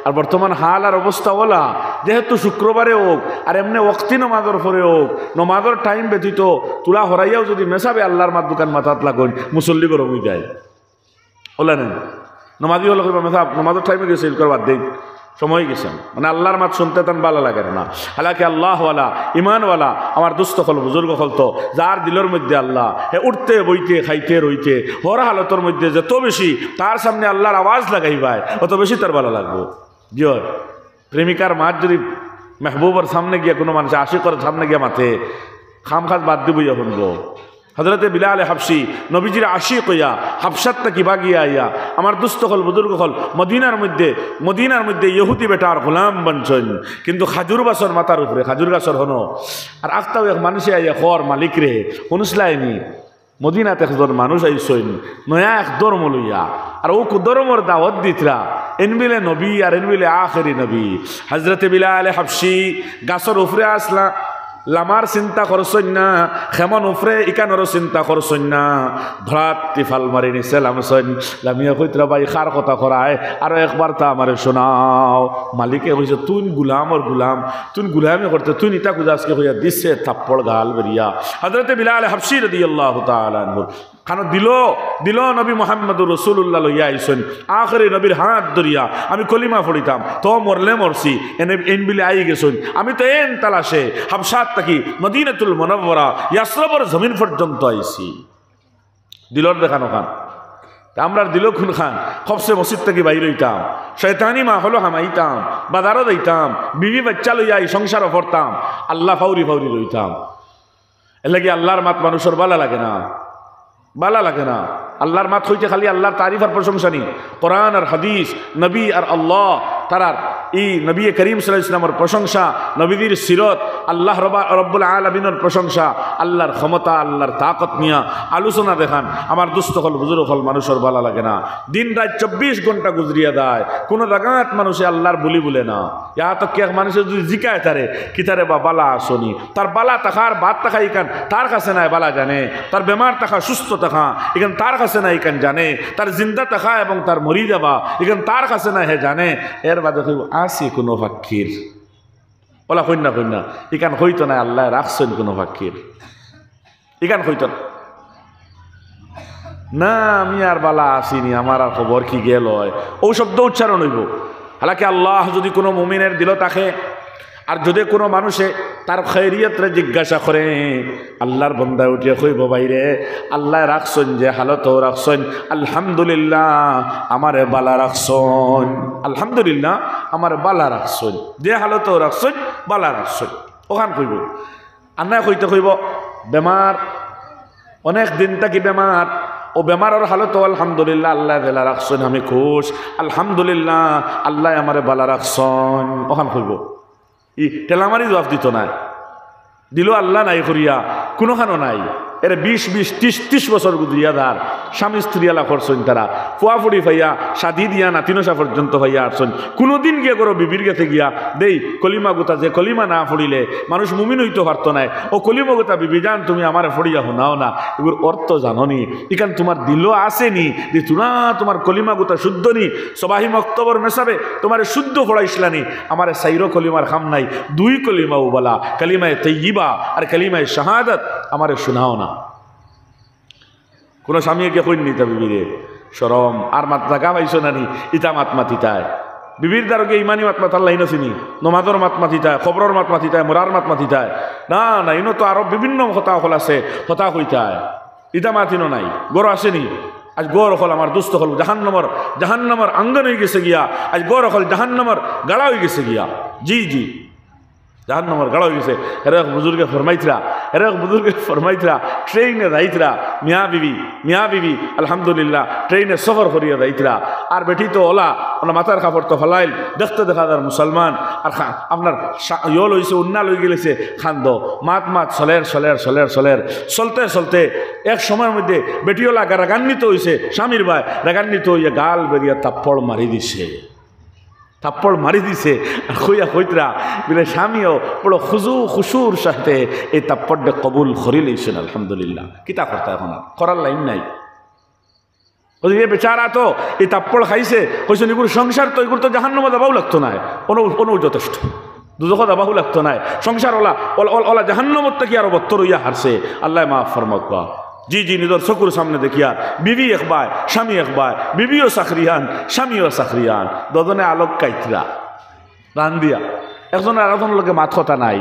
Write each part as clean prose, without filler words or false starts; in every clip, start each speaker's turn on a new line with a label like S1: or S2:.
S1: আর বর্তমান হাল আর অবস্থা ওলা যেহেতু শুক্রবারে হোক আর এমনি ওক্তি নমাজর পরে হোক নমাজর টাইম ব্যতীত তুলা হরাইয়াও যদি মেশাবে আল্লাহর মাত দোকান মাথাত লাগুন মুসল্লি গরম হয়ে যায় ওলা নেন নমাজি হল মেশাব নমাজর টাইমে গেছে করবার দেখ সময় গেছেন মানে আল্লাহর মাত শুনতে তান ভালো লাগে না হালাকি আল্লাহওয়ালা ইমানওয়ালা আমার দুস্থ হল বুজুর্গ হল তো যার দিলের মধ্যে আল্লাহ হে উঠতে বইতে খাইতে রইতে হর হালতর মধ্যে যত বেশি তার সামনে আল্লাহর আওয়াজ লাগাইবায় অত বেশি তার ভালো লাগবে জি প্রেমিকার মাত যদি মেহবুবর সামনে গিয়া কোনো মানুষ আশিকর সামনে গিয়া মাথে খাম খাস বাদ দিব ইয়া শুনবো হজরতে বিলাল হাবশি নবীজির আশিক হইয়া হাবসাতটা কিবা গিয়া আইয়া আমার দুস্থ হল বুজুর্গ হল মদিনার মধ্যে ইহুদি বেটার গোলাম বনছেন কিন্তু খাজুর বাসর মাথার উপরে খাজুর গাছর হনো আর আখতাও এক মানুষে আইয়া খর মালিক রে শুনুসলাইনি মদিনাতে একজন মানুষ আইসইন নয়া এক ধর্ম লইয়া আর ও ধর্মর দাওয়াত দিতরা এনবিলে নবী আর এনবিলে আখেরি নবী হজরতে বিলাল হাবশি গাছর উপরে আসলা লামার চিন্তা করছেন না খেমন উফরে ইকানোর চিন্তা করছেন না ধরাত টিফাল মারি নিছে লামছেন লামিয়া কইতরা ভাই খার কথা করায় আর একবার তা আমারে শোনাও মালিকে কইছে তুই গুলামর গুলাম তুই গুলামি করতে তুই ইটা গুজাসকে কইয়া দিছে থাপ্পড় গাল বেরিয়া হযরতে বিলাল হাবশি রাদিয়াল্লাহু তাআলা আনহু খানো দিল নবী মুহাম্মদুর রাসূলুল্লাহ লইয়া আইছেন আখেরি নবীর হাত ধরিয়া আমি কলিমা পড়িতাম তো মরলে মরছি এন বিলে আই গেছেন আমি তো এন তালাশে হাবশাত থাকি মদিনাতুল মুনাওয়ারা ইয়াসরবর জমিন পর্যন্ত আইছি দিলর দেখানো খান আমরা দিল খুন খান খবসে মসজিদ থেকে বাইর হইতাম শয়তানি মা হলো হামাইতাম বাজারও যাইতাম বিবি বাচ্চা লইয়া এই সংসারও পড়তাম আল্লাহ ফাউরি রইতাম এর লাগি আল্লাহর মাত মানুষের ভালো লাগে না আল্লাহর মাত হইতে খালি আল্লাহর তারিফ আর প্রশংসা নি কোরআন আর হাদিস নবী আর আল্লাহ তারার এই নবী করিম সাল্লাল্লাহু আলাইহি ওয়াসাল্লামের প্রশংসা নবীদের সিরত আল্লাহ রব্বুল আলামিনের প্রশংসা আল্লাহর ক্ষমতা আল্লাহর তাকত নিয়া আলোচনা দেখান আমার দুস্থ হল বুজুর্গ হল মানুষের ভালো লাগে না দিন রাত 24 ঘন্টা গুজরিয়া দেয় কোনো জায়গাত মানুষে আল্লাহর বলে না ইয়া তো কে মানুষের যদি জিকায় তারে কি তারে বা বালা আসনি তার বালা তাকার বাদ তাকা ইকান তার কাছে নাই বালা জানে তার বেমার তাকা সুস্থ তাকা ইকান তার কাছে নাই ইকান জানে তার জিন্দা তাকা এবং তার মরি যাবা ইকান তার কাছে নাই হে জানে এর বাদে আসি কোনো ফাকির ওলা কন্যা ইকান হইতো না আল্লাহ রাখছেন কোনো ফাকির ইকান হইতো না আমি আর বালা আসিনি আমার আর খবর কি গেল ও শব্দ উচ্চারণ হইব হালাকি আল্লাহ যদি কোনো মুমিনের দিল তাকে আর যদি কোনো মানুষে তার খৈরিয়তরে জিজ্ঞাসা করে আল্লাহর বন্দা উঠিয়ে কইব বাইরে আল্লাহ রাখছেন যে হালত রাখছেন আলহামদুলিল্লাহ আমারে বালা রাখছেন আলহামদুলিল্লাহ আমার বালা রাখছেন যে হালত রাখছেন বালা রাখছেন ওখান কইব আর না কইব বেমার অনেক দিন থাকি বেমার ও বেমারের হালত আলহামদুলিল্লাহ আল্লাহ বেলা রাখছেন আমি খুশ আলহামদুলিল্লাহ আল্লাহ আমারে বালা রাখছেন ওখান কইব ই টেলামারি জবাব দিত না দিল আল্লাহ নাই করিয়া কোনোখানো নাই এর 20-30 বছর গুজরিয়া ধার স্বামী স্ত্রী আলা করছেন তারা ফুয়াফুড়ি ফাইয়া সাদি দিয়া নাতিনসা পর্যন্ত ফাইয়া আসছেন কোনোদিন গিয়ে করো বিবির কাছে গিয়া দেই কলিমা গোতা যে কলিমা না ফড়িলে মানুষ মুমিন হইতে পারত নাই ও কলিমা গোতা বিবি জান তুমি আমার ফড়িয়া শোনাও না এগুলোর অর্থ জাননি ইকান তোমার দিল আসেনি যে তুনা তোমার কলিমা গোতা শুদ্ধ নি সবাহি মক্তবর মেশাবে তোমার শুদ্ধ ফড়াইসলানি আমার সাইরো কলিমার খাম নাই 2 কলিমা বলা কলিমায় তৈয়িবা আর কলিমায় শাহাদাত আমারে শোনাও না কোনো স্বামীকে কই নিতা বিবিরে সরম আর মাত্রা গা পাইছো নানি ইটা মাত মাতিতায় বিবির দ্বারকে ইমানি মাত মাতার লাইন আছিনি নমাজর মাত মাতিতায় খবরের মাত মাতিতায় মোরার মাত মাতিতায় না ইনো তো আরো বিভিন্ন হতা হল আছে হতা হইতায় ইটা মাতিনো নাই গড় আসেনি আজ গড় হল আমার দুস্থ হল জাহান্নামর আঙ্গন হয়ে গেছে গিয়া আজ গড় হল জাহান্নামর গাড়া হয়ে গেছে গিয়া জি জাহান্নামর গাড়া হয়ে গেছে এরা বুজুর্গে ফরমাইতরা ট্রেনে যাইতরা মিয়া বিবি আলহামদুলিল্লাহ ট্রেনে সফর করিয়া যাইতরা আর বেটি তো ওলা মাথার কাপড় তো ফলাইল দেখতে দেখা যার মুসলমান আর আপনার ইয় লইছে উন্না লই গেলেছে খান্দ মাত সলের চলতে এক সময়ের মধ্যে বেটিওলা রাগান্বিত হয়েছে স্বামীর ভাই রাগান্বিত হইয়া গাল বেরিয়া থাপ্পড় মারি দিছে আর কইতরা বলে স্বামীও বড় খুশুর সাথে এই তাপ্পড়ে কবুল করি লইছেন আলহামদুলিল্লাহ কিতা করতে এখন আর করার লাইন নাই ওদিকে বেচারা তো এই তাপ্পড় খাইছে, কইছে এগুলো সংসার তো এগুলো তো জাহান্নামে যাবাও লাগতো না, অনু যথেষ্ট, দুজখ যাবাও লাগতো না, সংসার ওলা ওলা জাহান্নামত থেকে আরো বত্তর হইয়া হারছে। আল্লাহ মাফ ফরমাক। জি জি, নিজের চকুর সামনে দেখিয়া বিবি একবার স্বামী একবার, বিবিও চাকরিয়ান স্বামীও চাকরিয়ান, দুজনে আলোক কাইতরা রান দিয়া, একজন আর একজনের লোকে মাত কথা নাই,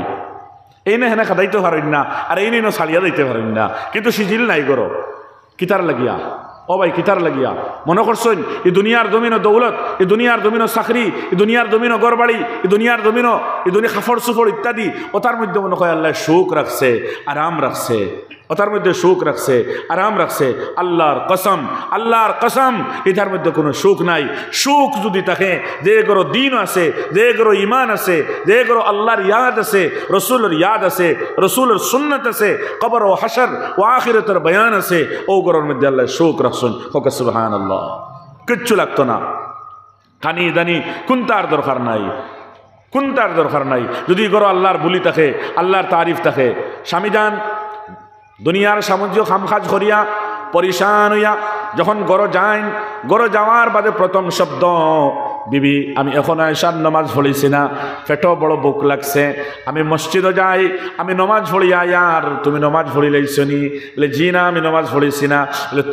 S1: এই না হেনে খাদাইতে পারেন না, আর এই নিয়ে ছাড়িয়া দিতে পারেন না, কিন্তু সিজিল নাই করো কিতার লাগিয়া। ও ভাই কিতার লাগিয়া মনে করছেন এই দুনিয়ার জমিনও দৌলত, এই দুনিয়ার জমিনও চাকরি, এই দুনিয়ার জমিনও গড়বাড়ি, এই দুনিয়ার জমিনও এই দুনিয়া খাফড় সুফড় ইত্যাদি, ওটার মধ্যে মনে হয় আল্লাহ সুখ রাখছে, আরাম রাখছে, ওটার মধ্যে সুখ রাখছে, আরাম রাখছে। আল্লাহর কসম, আল্লাহর কসম, এটার মধ্যে কোনো সুখ নাই। সুখ যদি থাকে, যে এগুলো দিন আছে, যে এগুলো ইমান আছে, যে এগুলো আল্লাহর ইয়াদ আছে, রসুলের ইয়াদ আছে, রসুলের সুন্নত আছে, কবর ও হাসর ও আখিরাতের বয়ান আছে, ওগুলোর মধ্যে আল্লাহ সুখ রাখছেন। হোক সুবহানাল্লাহ। কিচ্ছু লাগতো না, কানি দানি কোনটার দরকার নাই, কোনটার দরকার নাই। যদি এগুলো আল্লাহর বুলি থাকে, আল্লাহর তারিফ থাকে। স্বামী যান দুনিয়ার সামুদ্রিক খামখাজ করিয়া পরিশান হইয়া যখন গড় যাইন, গড় যাওয়ার বাদে প্রথম শব্দ, বিবি আমি এখন আয়সার নমাজ পড়িছি না, পেটও বড় বুক লাগছে, আমি মসজিদে যাই, আমি নমাজ পড়িয়া আর তুমি নমাজ পড়ি লাইছনি? জি না, আমি নমাজ পড়িছি না।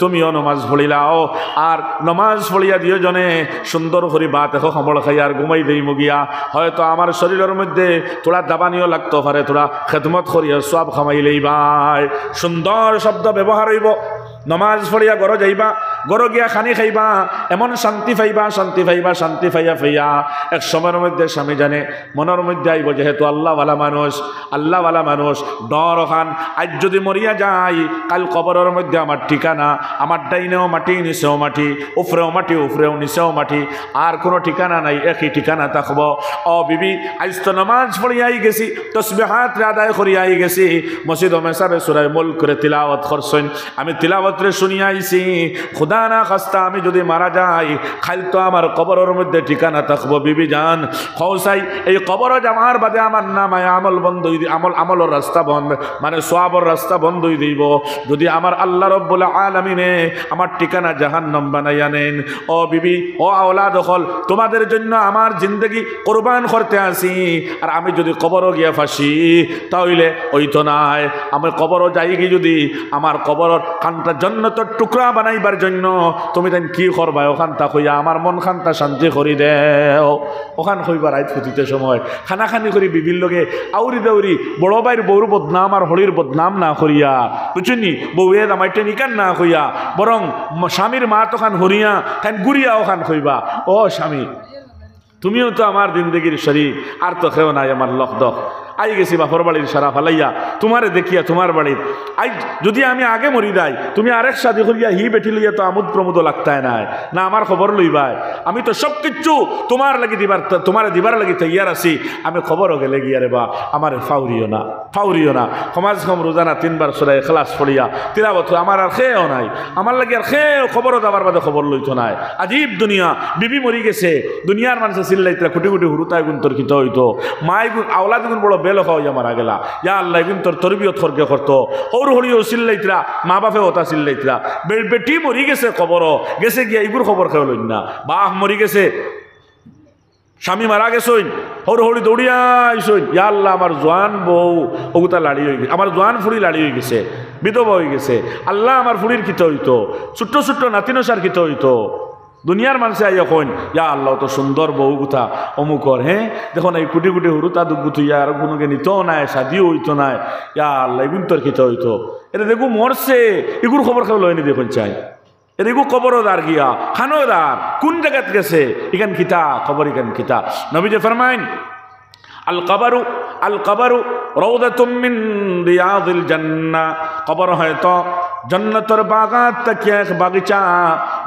S1: তুমিও নমাজ পড়িলাও, আর নমাজ পড়িয়া দিও জনে সুন্দর করে ভাত এখন খবর খাই আর ঘুমাই দেই মুগিয়া। হয়তো আমার শরীরের মধ্যে তোরা দাবানিও লাগতে পারে, তোরা খেদমত করিয়া সব খামাইলেই ভাই। সুন্দর শব্দ ব্যবহার হইব। নমাজ পড়িয়া গড় যাইবা, গড় গিয়া খানি খাইবা, এমন শান্তি পাইবা, শান্তি পাইবা, শান্তি পাইয়া পাইয়া এক সময়ের মধ্যে স্বামী জানে মনের মধ্যে আইব, যেহেতু আল্লাহওয়ালা মানুষ, আল্লাহওয়ালা মানুষ, ডর খান আজ যদি মরিয়া যাই, কাল কবরের মধ্যে আমার ঠিকানা, আমার ডাইনেও মাটি নিচেও মাটি, উফরেও মাটি উফরেও নিচেও মাটি, আর কোনো ঠিকানা নাই, একই ঠিকানা থাকব। ও বিবি, আজ তো নমাজ পড়িয়াই গেছি, তসবিহাত আদায় করিয়াই গেছি, মসজিদ মেসাবে সূরা মুলক করে তিলাওয়াত করছেন, আমি তিলাওয়াত শুনিয়া আইছি, খুদা না খাস্তা আমি যদি মারা যাই, খাইল তো আমার কবরের মধ্যে ঠিকানা থাকবো। বিবি জান খৌসাই, এই কবর যাওয়ার বাদে আমার নামায় আমল বন্ধ, আমলের রাস্তা বন্ধ, মানে সওয়াবের রাস্তা বন্ধ হয়ে দিব। যদি আমার আল্লাহ রব্বুল আলামিনে আমার ঠিকানা জাহান্নাম বানাইয়া নেন, ও বিবি, ও আওলাদ দখল, তোমাদের জন্য আমার জিন্দগি কোরবান করতে আসি, আর আমি যদি কবরও গিয়া ফাঁসি, তাহলে ওই তো নাই, আমি কবরও যাই গিয়ে যদি আমার কবরের খানটা জন্নতের টুকরা বানাইবার জন্য তুমি তাই কি করবা, ওখান তা হইয়া আমার মন খানটা শান্তি করি দেও। ওখান হইবার আইত ফুটিতে সময় খানাখানি করি বিবির লগে আউরি দাউরি বড় ভাইয়ের বউর বদনাম আর হরির বদনাম না করিয়া, বুঝুনি, বউয়ে আমাইটে নিকান না কইয়া, বরং স্বামীর মা তখন হরিয়া খান গুড়িয়া ওখান কইবা, ও স্বামী তুমিও তো আমার জিন্দগির শরীর, আর তো খেও নাই আমার লকদক, আই গেছি বাপর বাড়ির সারা ফালাইয়া, তোমারে দেখিয়া তোমার বাড়ির আই যদি আমি আগে মরি যাই, তুমি আরেক সাথে করিয়া হি বেঠি লইয়া তো আমোদ প্রমোদ লাগতায় নাই না, আমার খবর লইবাই, আমি তো সব কিছু তোমার লাগি দিবার, তোমারে দিবার লাগি তৈয়ার আছি, আমি খবরও গেলে গিয়া রে বা আমার ফাউরিও না, ফাউরিও না, সমাজ কম রোজানা 3 বার সূরা ইখলাস পড়িয়া তিলাওয়াত, আমার আর খেয়েও নাই, আমার লাগি আর খেয়েও খবরও দেওয়ার বাদে খবর লইতো নাই। আজীব দুনিয়া, বিবি মরি গেছে, দুনিয়ার মানুষে চিল্লাইতরা কোটি কোটি হুরুতায় গুণ তর্কিত হইতো, মায় গুণ আওলাদ গুণ বড় বেল হইয়া মারা গেলা, ইয়া আল্লাহ গুণ তোর তরবিয়ত খরকে করতো, হৌর হরিও চিল্লাইতরা, মা বাপে ওটা চিল্লাইতরা, বেটি মরি গেছে খবরও গেছে গিয়া এইগুর খবর খেয়ে লইন না, বাপ মরি গেছে, স্বামী মারা গেছইন, হৌর হরি দৌড়িয়া আইসইন, ইয়া আল্লাহ আমার জোয়ান বউ ওগুতা লাড়ি হয়ে গেছে, আমার জোয়ান ফুড়ি লাড়ি হয়ে গেছে, বিধবা হয়ে গেছে, আল্লাহ আমার ফুড়ির খিতে হইতো, ছোট্ট ছোট্ট নাতিনসার খিতে হইতো। দুনিয়ার মানুষে আই এখন ইয়া আল্লাহ তো সুন্দর বউ গুথা অমুকর, হ্যাঁ দেখুন এই কোটি কোটি হুরুতা দুগুথু ইয়া আর কোনোকে নিতেও নাই, শাদিও হইতো নাই, ইয়া আল্লাহ এগুন তোর খিতে হইতো, এটা দেখু মরছে, এগুর খবর খেয়ে লয়নি দেখুন চাই, এটা এগু কবরদার গিয়া খানোদার কোন জায়গাত গেছে, ইখান খিতা খবর, ইখান খিতা। নবীজি ফরমাইন আল কবরু, আল কবরু রাউদাতুম মিন রিয়াদিল জান্নাহ, কবর হয়তো জান্নাতের বাগান থেকে এক বাগিচা,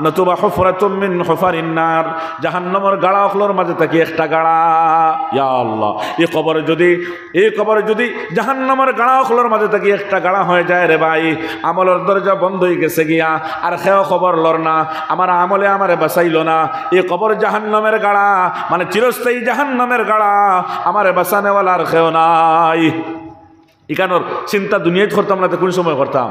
S1: নতুবা হুফরাতুম মিন হুফারিন নার, জাহান্নামের গাড়া অখলোর মাঝে থেকে একটা গাড়া। ইয়া আল্লাহ, এই কবরে যদি জাহান্নামের গাড়া অখলোর মাঝে থেকে একটা গাড়া হয়ে যায় রে ভাই, আমলের দরজা বন্ধ হয়ে গেছে গিয়া, আর খেও খবর লর না, আমার আমলে আমারে বাঁচাইল না, এই কবর জাহান্নামের গাড়া, মানে চিরস্থায়ী জাহান্নামের গাড়া, আমারে বাঁচানেওয়ালা আর খেও নাই। ইকানোর চিন্তা দুনিয়ায় করতাম না তো কোন সময় করতাম,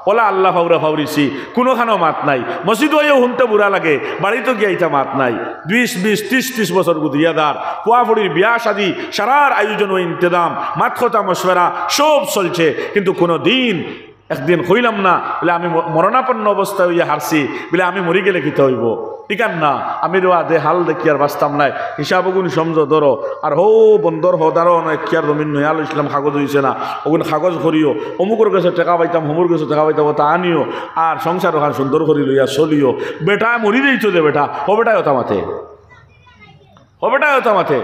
S1: ওলা আল্লাহ ফাউরা ফাউরিছি কোনোখানো মাত নাই মসজিদ হয়েও শুনতে বুড়া লাগে বাড়িতে গিয়ে ইটা মাত নাই 20-20-30 বছর গুদিয়াদার পোয়াফড়ির বিয়া শাদি সারার আয়োজন ও ইন্তজাম মাত কথা মশওয়ারা সব চলছে, কিন্তু কোনো দিন একদিন হইলাম না বলে আমি মরণাপন্ন অবস্থায় হইয়া হারছি বলে আমি মরি গেলে কিতে হইব ঠিকান না আমি রোয়া দে হাল দেখি আর বাঁচতাম নাই হিসাব ওগুন সমঝো ধরো আর হো বন্দর হদারও নয় কি আর জমিন নয় আলো ইসলাম কাগজ হইছে না ওগুন কাগজ করিও অমুকর কাছে টাকা পাইতাম হমুর কাছে টাকা পাইতাম তা আনিও আর সংসার ওখান সুন্দর করি লইয়া চলিও বেটা মরি দিয়েছো দে বেটা ও বেটাই হতা মাথে ও বেটাই হতা মাথে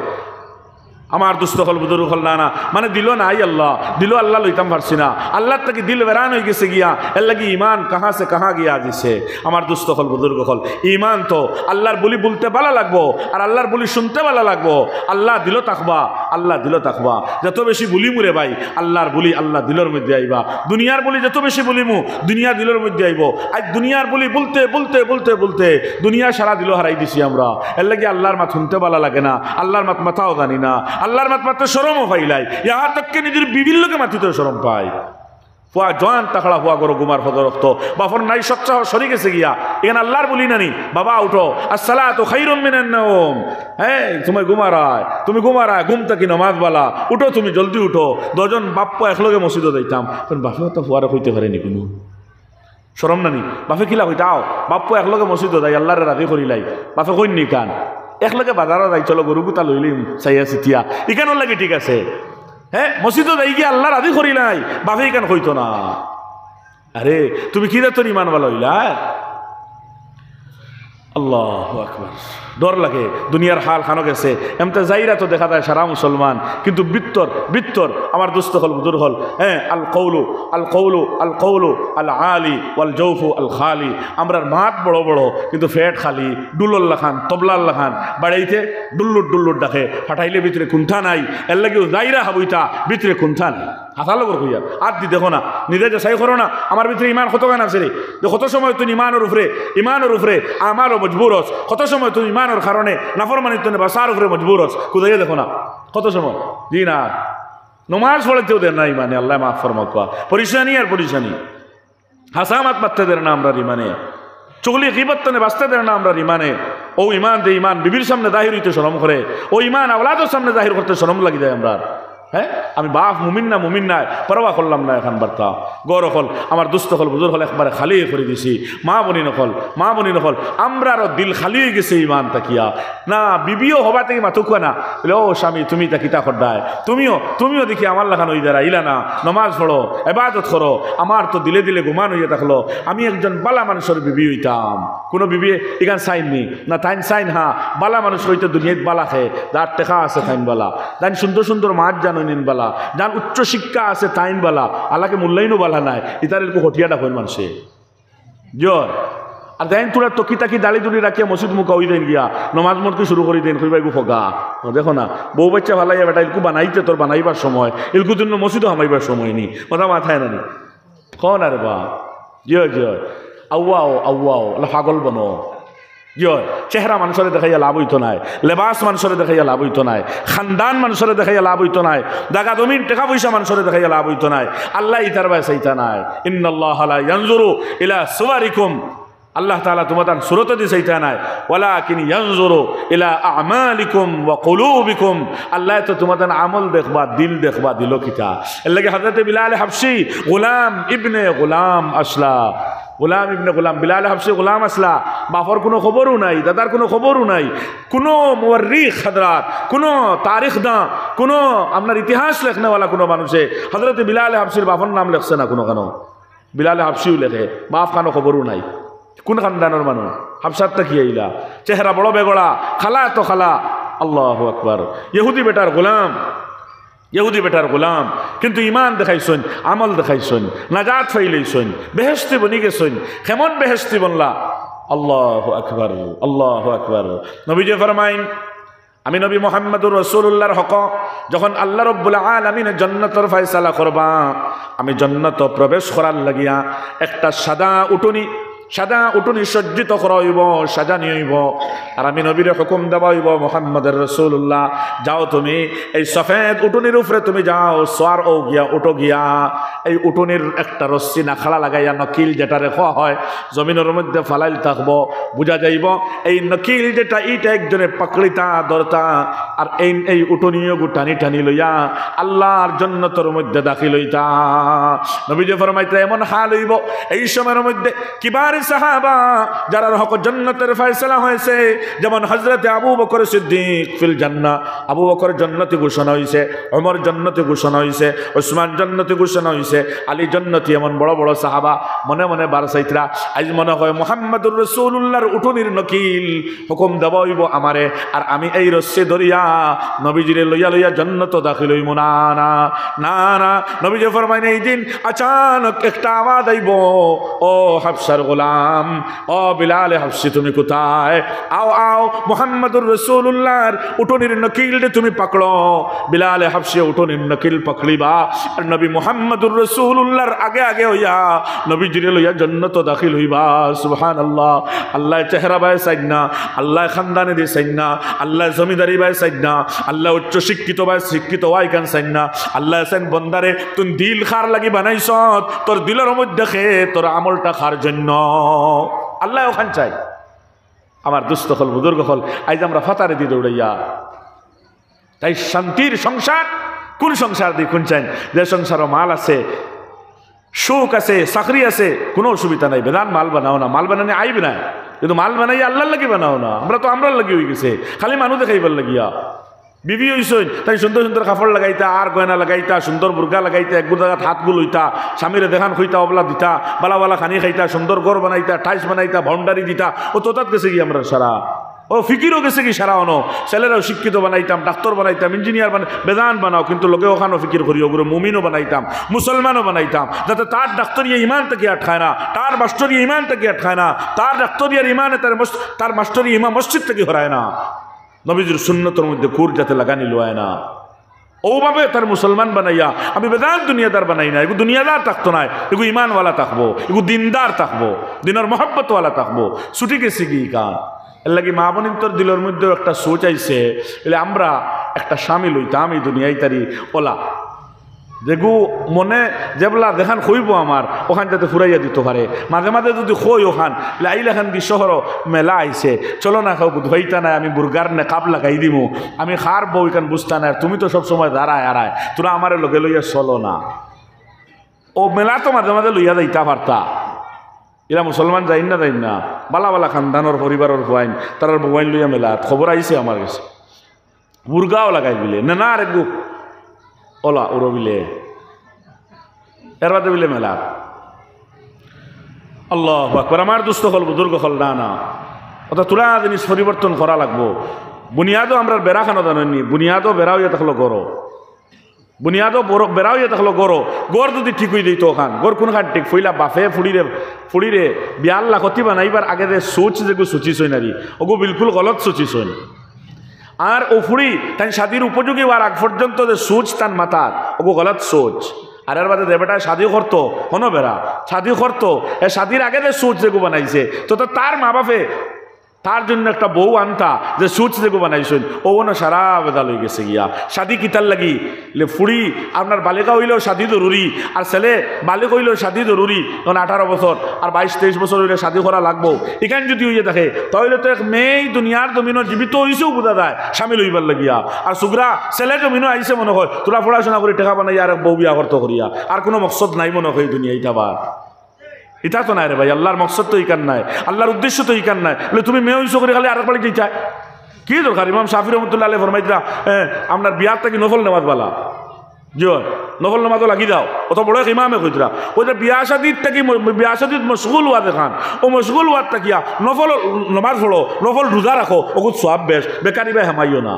S1: আমার দুস্থ হল বুজুর্গ হল না মানে দিল না আই আল্লাহ দিল আল্লাহ লইতাম পারছি না আল্লাহ তাকে দিল বেরান হয়ে গেছে গিয়া এর লাগি ইমান কাহা সে কাহা গিয়া দিছে আমার দুস্থ হল বুজুর্গ হল ইমান তো আল্লাহর বলি বলতে ভালো লাগবো আর আল্লাহর বলি শুনতে ভালো লাগবো আল্লাহ দিল তাকবা আল্লাহ দিল তাকবা যত বেশি বলি মুরে ভাই আল্লাহর বলি আল্লাহ দিলর মধ্যে আইবা দুনিয়ার বলি যত বেশি বলিমু দুনিয়া দিলর মধ্যে আইব আজ দুনিয়ার বলি বলতে বলতে বলতে বলতে দুনিয়া সারা দিল হারাই দিছি আমরা এর লাগি আল্লাহর মাত শুনতে ভালো লাগে না আল্লাহর মাত মাথাও জানি না আল্লাহর মাত মাত্র শরমও পাইলাই ইহা তককে নিজের বিবির লোকে মাতিতে শরম পায় ফুয়া জোয়ান তাকড়া ফুয়া করো গুমার ফদ রক্ত বাফর নাই সচ্চাহ সরি গেছে গিয়া এখানে আল্লাহর বলি নানি বাবা উঠো আসসালাতু খায়রুম মিনান নাওম হ্যাঁ তুমি ঘুমারায় ঘুম থাকি নমাজ বালা উঠো তুমি জলদি উঠো দুজন বাপ্পা একলগে মসজিদে যাইতাম বাপে তো ফুয়ারে হইতে পারেনি কোনো শরম নানি বাপে কিলা হইতাও বাপ্পা একলগে মসজিদে যাই আল্লাহরে রাজি করিলাই বাপে কইনি কান একলগে বাজারও যাই চলো গরু গুতা লইলিম চাইয়া চিতিয়া ইকানোর লাগে ঠিক আছে হ্যাঁ মসজিদও যাই গিয়ে আল্লাহর রাজি করিলাই বাপে ইকান কইতো না আরে তুমি কি তোর ইমান ভালো হইলা আল্লাহু আকবার ডর লাগে দুনিয়ার হাল খানো গেছে এমতে যাইরা তো দেখা যায় সারা মুসলমান কিন্তু বৃত্তর আমার দুস্থ হল বুজুর হল হ্যাঁ আল কৌলু আল আলি ওয়াল জৌফু আল খালি আমরার মাঠ বড় বড় কিন্তু ফেট খালি ডুল্লাল্লা খান তবলাল্লা খান বাড়াইতে ডুল্লুর ডাকে ফাটাইলে ভিতরে কুণ্ঠা নাই এর লাগেও যাইরা হাবুইতা ভিতরে কুণ্ঠা নাই হাতা লগর হইয়া আর দি দেখো না নিজে যে সাই করো না আমার ভিতরে ইমান কত গান আছে রে কত সময় তুই ইমানের উপরে আমারও মজবুরস কত সময় তুই ইমানের কারণে নাফরমানির জন্য বাসার উপরে মজবুরস খুদাইয়া দেখো না কত সময় জি না নমাজ পড়েতেও দেন না ইমানে আল্লাহ মাফ ফরমাক পরিশানি আর পরিশানি হাসামাত মারতে দেন না আমরা ইমানে চগলি গীবতনে বাঁচতে দেন না আমরা ইমানে ও ইমান দে ইমান বিবির সামনে জাহির হইতে শরম করে ও ইমান আওলাদের সামনে জাহির করতে শরম লাগি যায় আমরা হ্যাঁ আমি বাপ মুমিন নাই পরোয়া করলাম না এখন বার্তা গৌর হল আমার দুস্থ হল বুজুর হল একবারে খালি করে দিছি মা বনি নকল আমরা আরো দিল খালি হয়ে গেছে ইমান তাকিয়া না বিবিও হবা থেকে মাথুকুয়া না বলে ও স্বামী তুমি তা কিতা করদায় তুমিও দেখি আমার লাগানো ওই দ্বারা ইলা না নমাজ পড়ো এবাদত করো আমার তো দিলে দিলে গুমান হইয়া থাকলো আমি একজন বালা মানুষের বিবি হইতাম কোনো বিবি এখান সাইননি না তাইন সাইন হা বালা মানুষ হইতে দুনিয়াত বালা খে যার টেকা আছে তাইন বালা তাইন সুন্দর মাছ জানো বালা যান উচ্চ শিক্ষা আছে তাইন বালা আল্লাহকে মূল্যায়নও বালা নাই ইতারের হটিয়াটা হইন মানুষে জয় আর দেন তোরা তকি দাড়ি দুড়ি রাখিয়া মসজিদ মুখা হই দেন গিয়া নমাজ মতকে শুরু করে দেন কইবাই গু ফগা দেখো না বউ বাচ্চা ভালাইয়া বেটা ইলকু বানাইতে তোর বানাইবার সময় ইলকুর জন্য মসজিদও হামাইবার সময় নি কথা মাথায় নানি কন আরে বা জয় আউয়াও আল্লাহ পাগল বনো জয় চেহারা মানুষের দেখাইয়া লাভ হইতো নাই লেবাস মানুষের দেখাইয়া লাভ হইতো নাই খানদান মানুষের দেখাইয়া লাভ হইতো নাই জাগা জমিন টাকা পয়সা মানুষের দেখাইয়া লাভ হইতো নাই আল্লাহ ইতার বাই চাইতা নাই ইন্নাল্লাহ লা ইয়ানজুরু ইলা সুওয়ারিকুম আল্লাহ তাআলা তোমাদের সুরত দি চাইতা নাই ওয়ালাকিন ইয়ানজুরু ইলা আমালিকুম ওয়া কুলুবিকুম আল্লাহ তো তোমাদের আমল দেখবা দিল দেখবা দিল কিটা এর লাগি হযরত বিলাল হাবশী গোলাম ইবনে গোলাম আসলা বিলাল হাবশী গোলাম আসলা বাপর কোনো খবরও নাই দাদার কোনো খবরও নাই কোনো মুওয়ার্রিখ হযরত কোনো তারিখ দা কোনো আপনার ইতিহাস লেখনেওয়ালা কোনো মানুষে হযরত বিলাল হাবশীর বাপর নাম লেখছে না কোনো বিলাল হাবশীও লেখে বাপ কানো খবরও নাই কোন খানদানের মানুষ হাবশারটা কি আইলা চেহারা বড় বেগড়া খালা তো খালা আল্লাহু আকবার ইহুদি বেটার গোলাম কিন্তু ইমান দেখাইছেন আমল দেখাইছেন নাজাত ফাইলাইছেন বেহেশতি বনি গেছেন কেমন বেহেশতি বনলা আল্লাহু আকবার নবীজি ফরমাইন আমি নবী মুহাম্মদুর রাসূলুল্লাহর হক যখন আল্লাহ রাব্বুল আলামিন জান্নাতের ফয়সালা করবা আমি জান্নাত প্রবেশ করার লাগিয়া একটা সাদা উটনি সাদা উটুনি সজ্জিত করা হইব, সাজানি হইব। আর আমি নবীর হুকুম দেওয়া হইব, মুহাম্মদের রাসূলুল্লাহ যাও তুমি এই সফেদ উটুনির উপরে তুমি যাও, সোয়ার ও গিয়া উটো গিয়া এই উটুনির একটা রশ্মি নাখালা লাগাইয়া নকিল যেটা রেখা হয় জমিনের মধ্যে ফালাইল থাকবো, বুঝা যাইব এই নকিল যেটা এইটা একজনে পাকড়িতা ধরতা আর এই উটুনিও টানি টানি লইয়া আল্লাহর জান্নাতের মধ্যে দাখিল হইতা। নবীজি ফরমাইতে এমন হাল হইব এই সময়ের মধ্যে কিবার সাহাবা যারা হক জান্নাতের ফয়সালা হয়েছে, যেমন হযরতে আবু বকর সিদ্দিক ফিল জান্নাহ, আবু বকর জান্নাতি ঘোষণা হইছে, ওমর জান্নাতি ঘোষণা হইছে, ওসমান জান্নাতি ঘোষণা হইছে, আলী জান্নাতি। এমন বড় বড় সাহাবা মনে মনে বারসাইতরা আজ মনে হয় মুহাম্মদুর রাসূলুল্লাহর উটুনির নকিল হুকুম দেওয়া হইব আমারে, আর আমি এই রস্সি ধরিয়া নবীজিরে লইয়া লইয়া জান্নাত দাখিল হইব। না না না না, নবীজি ফরমাইন এই দিন আচানক একটা আওয়াজ আইব, ও হাফসার গোলাম, ও বিলাল হাফসি তুমি কোথায়? আও আও মুহাম্মদুর রাসূলুল্লাহর উটুনির নকিল তুমি পাকড়ো। বিলাল হাফসি উটুনির নকিল পাকড়িবা আর নবী মুহাম্মদুর রাসূলুল্লাহর আগে আগে হইয়া নবীজিরে লইয়া জান্নাত দাখিল হইবা। সুবহানাল্লাহ। আল্লাহ চেহারা বাই সাইড না, আল্লাহ খানদানে দিয়ে সাইড না, আল্লাহ জমিদারি বাই সাইড না, আল্লাহ উচ্চ শিক্ষিত বাই শিক্ষিত ওয়াই কান সাইড না। আল্লাহ সাইন বন্দারে তুই দিল খার লাগি বানাইছ, তোর দিলের মধ্যে খে তোর আমলটা খার জন্য আল্লাহ ওখান চাই। আমার দুস্থ হল বুজুর্গ হল আজ আমরা ফাতারে দিয়ে দৌড়াইয়া তাই শান্তির সংসার কোন সংসার দিয়ে কোন চাই? যে সংসারও মাল আছে, সুখ আছে, চাকরি আছে, কোনো অসুবিধা নাই। বেদান মাল বানাও না, মাল বানানি আইব না, কিন্তু মাল বানাই আল্লাহর লাগি বানাও না। আমরা তো আমরার লাগি হয়ে গেছে, খালি মানুষ দেখাইবার লাগিয়া। বিবি হইসইন তাই সুন্দর সুন্দর কাপড় লাগাইতা, আর গয়না লাগাইতা, সুন্দর বুর্গা লাগাইতা, একগুলো জায়গাত হাতগুলো হইতা, স্বামীরে দেখান খুঁইতা, অবলা দিতা, বালা বালা খানি খাইতা, সুন্দর ঘর বানাইতা, টাইস বানাইতা, ভাউন্ডারি দিতা। ও তোতাত গেছে কি আমরা সারা, ও ফিকিরও গেছে কি সারা অনো। ছেলেরাও শিক্ষিত বানাইতাম, ডাক্তার বানাইতাম, ইঞ্জিনিয়ার বেদান বানাও, কিন্তু লোকে ওখানেও ফিকির করি, ওগুলো মুমিনও বানাইতাম, মুসলমানও বানাইতাম, যাতে তার ডাক্তারিয়া ইমানটাকে আটকায় না, তার মাস্টরিয়া ইমানটাকে আটকায় না, তার ডাক্তারিয়ার ইমানে তার মাস্টরিয়া ইমাম মসজিদ থেকে হরায় না, নবীজির সুন্নতের মধ্যে কুর যাতে লাগানি লোয় না। ওভাবে তার মুসলমান বানাইয়া আমি বেদান দুনিয়াদার বানাই না। এগু দুনিয়াদার থাকতো না, এগু ইমানওয়ালা থাকবো, এগু দিনদার থাকবো, দিনের মহব্বতওয়ালা থাকবো। ছুটি গেছি কি কান এর লাগে মা বোনিন্তর দিলের মধ্যেও একটা সোচ আইছে, এলে আমরা একটা সামিল হইতাম এই দুনিয়ায় তারি ওলা যেগু মনে যেবলা দেখান খইব আমার ওখান যাতে ফুরাইয়া দিতে পারে। মাঝে মাঝে যদি খই ওখান আইলেখান দি শহর মেলা আইছে, চলো না খাও বুধবাইতা নাই, আমি বুর্গার নে কাপ লাগাই দিমু, আমি খার বউ এখান বুঝতা না, তুমি তো সবসময় দাঁড়ায় আড়ায়, তোরা আমার লগে লইয়া চলো না। ও মেলা তো মাঝে মাঝে লইয়া যাইতা পারতা। এরা মুসলমান যাইন না, বালা বালা খানদানোর পরিবারের বয়াইন তার বয়াইন লইয়া মেলা খবর আইছে আমার কাছে, বুর্গাও লাগাই বিলে না না রে গু ওলা উড়ো বিলে এর বাদে বিলে মেলা। আল্লাহু আকবার। আমার দুস্থ হল বুজুর্গ হল না না অর্থাৎ তুলা জিনিস পরিবর্তন করা লাগবো। বুনিয়াদও আমরা বেড়া খানো জানি, বুনিয়াদও বেড়া হইয়া থাকলো গড়, বুনিয়াদও বেড়া হইয়া থাকলো গড়। গড় যদি ঠিক হয়ে দিত ওখান গড় কোন খান ঠিক ফইলা বাফে ফুড়িরে বিয়াল লাখতি বানাইবার আগে যে সোচ যেগু সুচিস হই নারি ওগু বিলকুল গলত সুচিস হই। আর ও ফুড়ি তাই শাদির উপযোগী হওয়ার আগ পর্যন্ত যে সোচ তার মাথার ওগু গলত সোচ। আর এর বাদে বেটা শাদি করতো হনো বেড়া শাদি করতো, এ শাদির আগে যে সোচ যেগু বানাইছে তো তার মা বাপে তার জন্য একটা বউ আনতা যে সুচ যেগু বানাইছেন ও না সারা বেদাল হয়ে গেছে গিয়া। শাদি কিতার লাগি ফুড়ি আপনার বালিকা হইলেও শাদি জরুরি, আর ছেলে বালিক হইলেও শাদি জরুরি। তখন 18 বছর আর 22-23 বছর হইলে শাদি করা লাগবো। এখানে যদি হইয়া থাকে তাহলে তো এক মেয়েই দুনিয়ার জমিনও জীবিত হইছেও বোঝা যায় সামিল হইবার লাগিয়া। আর সুগ্রা ছেলে জমিনও আইসে মনে হয় তোরা পড়াশোনা করে টেকা বানাই আর বউ বিয়া করতে করিয়া, আর কোনো মকসদ নাই মনে হয় দুনিয়া ইটাবার। এটা তো নাই রে ভাই, আল্লাহর মকসদ তো ইকান নাই, আল্লাহর উদ্দেশ্য তো ইকান নাই। বলে তুমি মেয়ে হইছো করে খালি আরেক বাড়ি চাই কি দরকার? ইমাম শাফি রহমতুল্লাহ আলাইহি ফরমাইতরা আপনার বিয়ার থেকে নফল নামাজ বালা জি নফল নামাজও লাগি দাও, অত বড় ইমামে কইতরা ওই যে বিয়া শাদির থেকে বিয়া শাদির মশগুল হওয়া দেখান, ও মশগুল হওয়ার তাকিয়া নফল নামাজ পড়ো, নফল রোজা রাখো, ওগুলো সব বেশ বেকারি ভাই হামাইও না,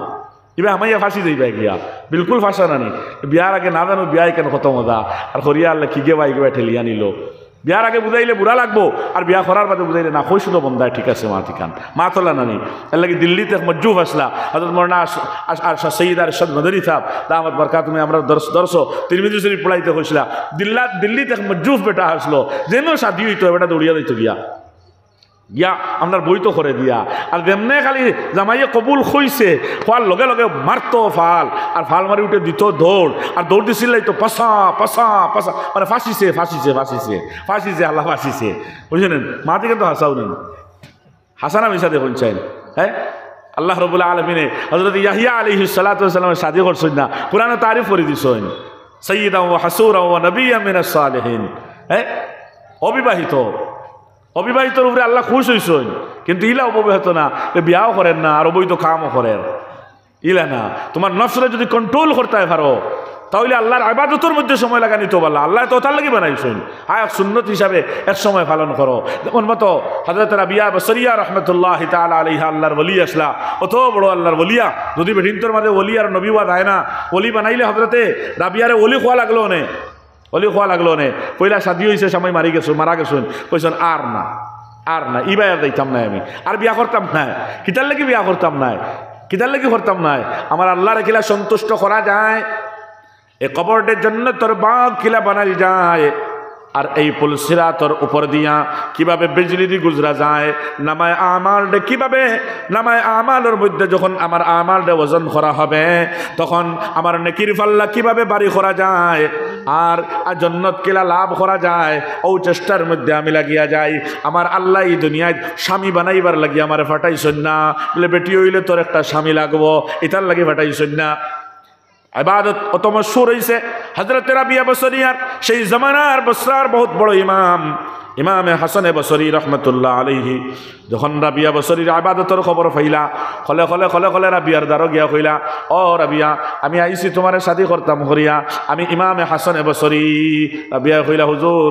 S1: এবার হামাইয়া ফাঁসি যাইবা গিয়া বিলকুল ফাঁসা নানি। বিয়ার আগে না জানো বিয়াই কেন কত মজা, আর হরিয়া আল্লাহ কি গে বাই গে ঠেলিয়া নিল। বিয়ার আগে বুঝাইলে বুড়া লাগবো, আর বিয়া করার বাদে বুঝাইলে না কইছিল বন্ধায় ঠিক আছে মা ঠিকান মা তোলা নানি। এর লাগে দিল্লিতে মজ্জুফ আসলা হযরত মৌলানা সৈয়দ আরশাদ মাদানী সাহেব দামাত বরকাতুহু আমরা দর্শ তিরমিজি শরীফ পড়াইতে কইছিলা। দিল্লিতে মজ্জুফ বেটা আসলো, যেন শাদি হইতো বেটা দৌড়িয়া দিত গিয়া গিয়া আপনার বই তো করে দিয়া আর যেমনে খালি জামাইয়ে কবুল হইছে হওয়ার লগে লগে মারতো ফাল আর ফাল মারি উঠে দিত দৌড় আর দৌড় দিছিল তো পাশা পাশা পাশা মানে ফাঁসিছে ফাঁসিছে ফাঁসিছে ফাঁসিছে আল্লাহ ফাঁসিছে বুঝলেন মা থেকে তো হাসাও নেন হাসানা মিশাতে বলছেন হ্যাঁ আল্লাহ রবুল্লাহ আলমিনে হযরত ইয়াহিয়া আলাইহিস সালাতু ওয়াস সালামের শাদী করছেন না কোরআনে তারিফ করে দিছেন সাইয়্যিদান ওয়া হাসূরা ওয়া নাবিয়্যাম মিনাস সালিহিন হ্যাঁ অবিবাহিতর উপরে আল্লাহ খুশ হইছেন কিন্তু ইলা অবিবাহিত না বিয়াও করেন না আর অবৈধ কামও করেন ইলা না তোমার নফসরে যদি কন্ট্রোল করতে পারো তাহলে আল্লাহর ইবাদতের মধ্যে সময় লাগা নিতে পারলা আল্লাহ তো তার লাগি বানাইছেন আয়াত সুন্নত হিসাবে এক সময় পালন করো যেমন মতো হযরত রাবিয়া বসরিয়া রাহমাতুল্লাহ তাআলা আলাইহা আল্লাহর ওলি আসলা অত বড় আল্লাহর ওলিয়া যদি বেদিনতর মাঝে ওলি আর নবী ওয়া যায় না ওলি বানাইলে হযরতে রাবিয়ারে ওলি খোয়া লাগলো নে ওলি খোয়া লাগলো নে পয়লা শাদী হইছে সময় মারা গেছেন কইছেন আর না ইবাই আর যাইতাম না আমি আর বিয়া করতাম না কিতার লাগি বিয়া করতাম না কিতার লাগি করতাম না আমার আল্লাহর কিলা সন্তুষ্ট করা যায় এ কবরের জন্য তোর বাঘ কিলা বানাই যায় আর এই পুলসিরাতর উপর দিয়া কিভাবে বিজলি দি গুজরা যায় নামায় আমাল ডে কিভাবে নামায় আমালের মধ্যে যখন আমার আমাল ডে ওজন করা হবে তখন আমার নেকির পাল্লা কিভাবে বাড়ি করা যায় আর জান্নাত কিলা লাভ করা যায় ও চেষ্টার মধ্যে আমি লাগিয়া যাই আমার আল্লাহ এই দুনিয়ায় স্বামী বানাইবার লাগি আমার ফাটাইছেন না বলে বেটি হইলে তোর একটা স্বামী লাগবো এটার লাগি ফাটাইছেন না ইবাদত অত মশহুর হইছে হযরত রাবিয়া বসরিয়ার সেই জামানার বসরার বহুত বড় ইমামে হাসানে বসরি রহমতুল্লাহ আলাইহি যখন রাবিয়া বসরির ইবাদতের খবর পাইলা খলে খলে খলে খলে রাবিয়ার দ্বারা গিয়া কইলা ও রাবিয়া আমি আইছি তোমার শাদী করতাম করিয়া আমি ইমামে হাসানে বসরি রাবিয়া কইলা হুজুর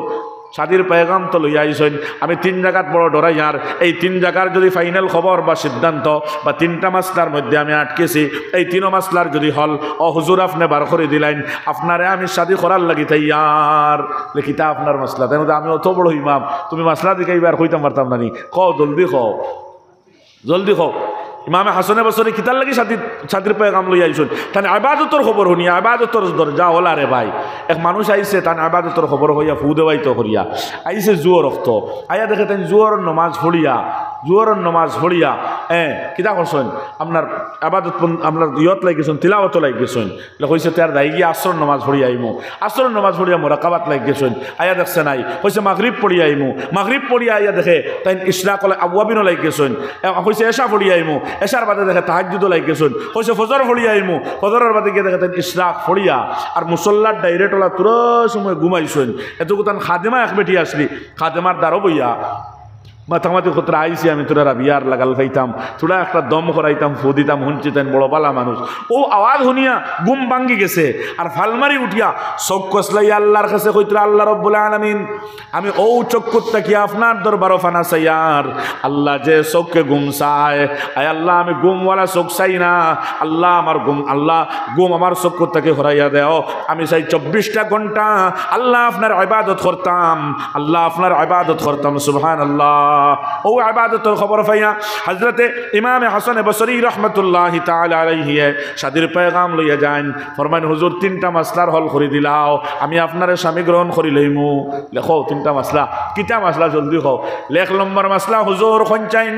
S1: শাদীর পেগাম তো লইয়া আইছেন আমি 3 জায়গাত বড় ডরাই আর এই 3 জায়গার যদি ফাইনাল খবর বা সিদ্ধান্ত বা 3টা মাসলার মধ্যে আমি আটকেছি এই 3 মাসলার যদি হল ও হুজুর আপনি বার করে দিলেন আপনারে আমি শাদী করার লাগি তাইয়ার লেখিতা আপনার মাসলা তাই আমি অত বড় ইমাম তুমি মাসলা দিকে বার কইতাম পারতাম না নি কও জলদি কও ইমামে হাসানে বসরি কিতার লাগি শাদীর পেগাম লইয়া আইছেন তাই ইবাদতের খবর শুনিয়া ইবাদতের দরজা ওলা রে ভাই এক মানুষ আইছে তান ইবাদতের খবর হইয়া ফু দেওয়াইতো করিয়া আইছে জুয়র রক্ত আইয়া দেখে তাই জুয়রের নমাজ পড়িয়া কিতা করছেন আপনার ইবাদত আপনার ইয়ত লাগিয়েছেন তিলাওয়াত লাগিয়েছেন কইছে তার দাই গিয়া আসর নমাজ পড়িয়া আইমু আসর নমাজ পড়িয়া মোরাকাবাত লাগিয়েছেন আইয়া দেখছে নাই কইছে মাগরিব পড়িয়া আইমু মাগরিব পড়িয়া আইয়া দেখে তাই ইশরাক আওয়াবিনও লাগিয়েছেন কইছে এশা পড়িয়া আইমু এশার বাদে দেখে তাহাজ্জুদও লাগিয়েছেন কইছে ফজর পড়িয়া আইমু ফজরের বাদে গিয়ে দেখে তাই ইশরাক পড়িয়া আর মুসল্লার ডাইরেক্ট ওলা তুরো সময় ঘুমাইছেন এতটুকু তান খাদেমা এক বেটি আসলি খাদেমার দ্বারও বইয়া মাথামাতি খতরা আইসি আমি তোরা বিয়ার লাগাল পাইতাম তোরা একটা দম করাইতাম ফু দিতাম শুনছিতেন বড় পালা মানুষ ও আওয়াজ শুনিয়া গুম ভাঙ্গি গেছে আর ফালমারি উঠিয়া চোখ কসলাই আল্লাহর কাছে কইতরা আল্লাহ রব্বুল আলামিন আমি ও চক্ষুত তাকিয়া আপনার দরবার ফানা চাইয়ার আল্লাহ যে চোখকে গুম চায় আয় আল্লাহ আমি গুমওয়ালা চোখ চাই না আল্লাহ আমার গুম আমার চক্ষুত তাকে হরাইয়া দেও আমি চাই 24টা ঘন্টা আল্লাহ আপনার ইবাদত করতাম সুবহানাল্লাহ ও ইবাদতের খবর পাইয়া হযরতে ইমামে হাসান বসরি রাহমাতুল্লাহি তাআলা আলাইহি শাদীর পেগাম লইয়া যান ফরমান হুজুর 3টা মাসলার হল করে দিলাও আমি আপনারে স্বামী গ্রহণ করি লইমু লেখো 3টা মাসলা কিটা মাসলা জলদি কও লেখ নম্বর মাসলা হুজুর খঞ্চাইন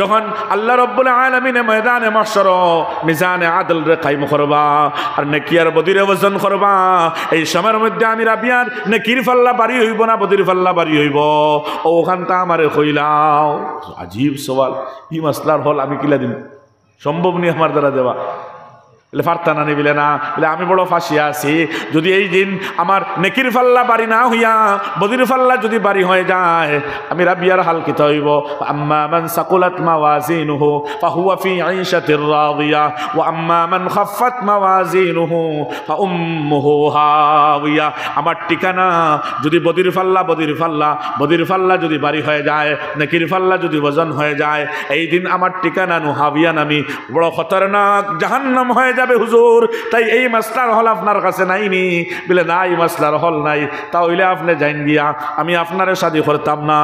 S1: যখন আল্লাহ রব্বুল আলামিন ময়দানে মাহশর মিজানে আদল রে কায়েম করবা আর নেকিয়ার বদিরে ওজন করবা এই সময়ের মধ্যে আমি রাবিয়ার নেকির ফাল্লা বাড়ি হইব না বদির ফাল্লা বাড়ি হইব ওখানটা আমারে কইলাও আজীব সওয়াল ই মাসলার হল আমি কিলা দিন সম্ভব নি আমার দ্বারা দেওয়া ফারতানা নিবিলে না বলে আমি বড় ফাঁসিয়া আছি যদি এই দিন আমার নেকির ফাল্লা বাড়ি না হইয়া বদির ফাল্লা যদি বাড়ি হয়ে যায় আমি রাবিয়ার হাল কি হইব আম্মা মান সাকুলাত মাওয়াজিনুহু ফাহুয়া ফি আইশাতির রাদিয়া ওয়া আম্মা মান খাফফাত মাওয়াজিনুহু ফাউম্মুহু হাওিয়া আমার ঠিকানা যদি বদির ফাল্লা যদি বাড়ি হয়ে যায় নেকির ফাল্লা যদি ওজন হয়ে যায় এই দিন আমার ঠিকানা হাবিয়া নামি বড় খতরনাক জাহান্নাম হয়ে যায় হুজুর তাই এই মাসলার হল আপনার কাছে নাইনি বলে না এই মাসলার হল নাই তাহলে আপনি যাইন গিয়া আমি আপনার শাদী করতাম না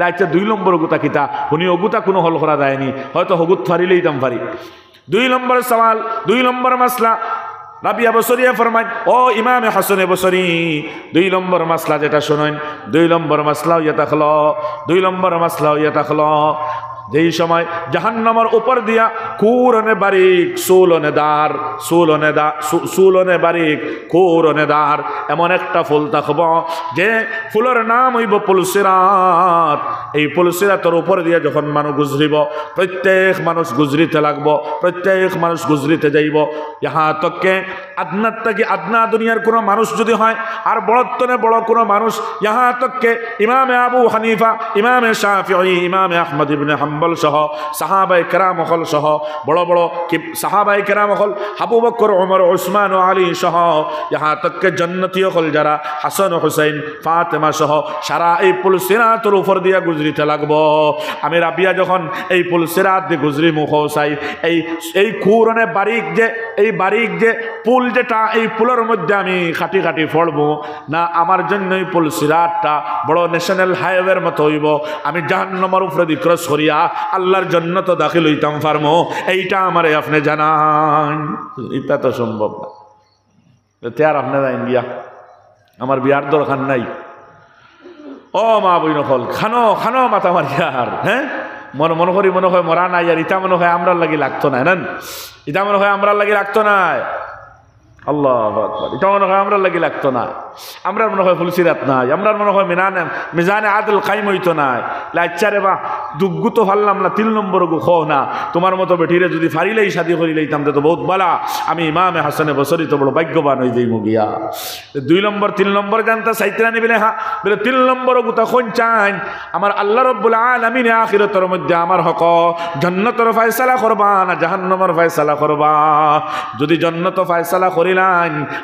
S1: আচ্ছা 2 নম্বর গুতা কিতা উনি অগুতা কোনো হল করা যায়নি হয়তো হগুত ফারিলেই দাম ফারি 2 নম্বর সওয়াল 2 নম্বর মাসলা রাবিয়া বসরিয়া ফরমায়, ও ইমামে হাসানে বসরি, 2 নম্বর মাসলা যেটা শুনেন, 2 নম্বর মাসলা ইয়া তাখলো, 2 নম্বর মাসলা ইয়া তাখলো, যেই সময় জাহান্নামের উপর দিয়া কুরনে বারিক সুলনে দার, সুলনে বারিক কুরনে দার, এমন একটা ফুল থাকব যে ফুলের নাম হইব পুলসিরাত। এই পুলসিরাতের উপর দিয়া যখন মানুষ গুজরিব, প্রত্যেক মানুষ গুজরিতে লাগবো, প্রত্যেক মানুষ গুজরিতে যাইব। ইহা তককে আদনার থেকে আদনা দুনিয়ার কোনো মানুষ যদি হয়, আর বড়ত্বনে বড় কোনো মানুষ, ইহা তককে ইমামে আবু হানিফা, ইমামে শাফিঈ, ইমামে আহমদ ইবনে হাম্বল সহ সাহাবায়ে কেরাম হল সহ বড় বড় সাহাবায়ে কেরাম হল, আবু বকর, ওমর, উসমান ও আলী সহ, ইহা তককে জান্নাতি হল যারা, হাসান ও হুসাইন, ফাতেমা সহ সারা এই পুলসিরাতের উপর দিয়া গুজরিতে লাগবো। আমি রাবিয়া যখন এই পুলসিরাত দিয়ে গুজরি মুখ চাই, এই কুরনে বারিক যে, এই বারিক যে পুল যেটা, এই পুলের মধ্যে আমি খাটি খাটি পড়বো না, আমার জন্য এই পুলসিরাতটা বড় ন্যাশনাল হাইওয়ের মতো হইব। আমি জাহান্নামের উপরে দি ক্রস করিয়া আল্লাহর জান্নাতে দাখিল হইতাম পারমো, এইটা আমারে আপনি জানান। এটা তো সম্ভব না, আর আপনি যাই গিয়া, আমার বিয়ার দরকার নাই। ও মা বইন হল খানো খানো মাথা মারিয়া, আর হ্যাঁ মনে করি মনে হয় মরা নাই, আর ইটা মনে হয় আমরার লাগি লাগতো না, নেন ইটা মনে হয় আমরার লাগি লাগতো না। আল্লাহু আকবার, এটা মনে হয় আমরার লাগি লাগতো না, আমরার মনে হয় ফুলসিরাত নাই, আমরার মনে হয় মিজানে আদল কায়েম হইতো না। আচ্ছা রে বা দুগ্গু তো ফারলাম না, 3 নম্বর গু খো না, তোমার মতো বেঠিরে যদি ফারিলেই শাদি করি লইতাম তো বহুত বালা, আমি ইমামে হাসানে বসরি তো বড় ভাগ্যবান হয়ে যাই মুগিয়া। 2 নম্বর 3 নম্বর জানতা সাইতরা নিবিলে, হ্যাঁ বলে 3 নম্বর গু তখন চান আমার আল্লাহ রব্বুল আলামিন আখিরাতের মধ্যে আমার হক জান্নাতের ফয়সালা করবা না জাহান্নামের ফয়সালা করবা। যদি জান্নাত ফয়সালা করিলেন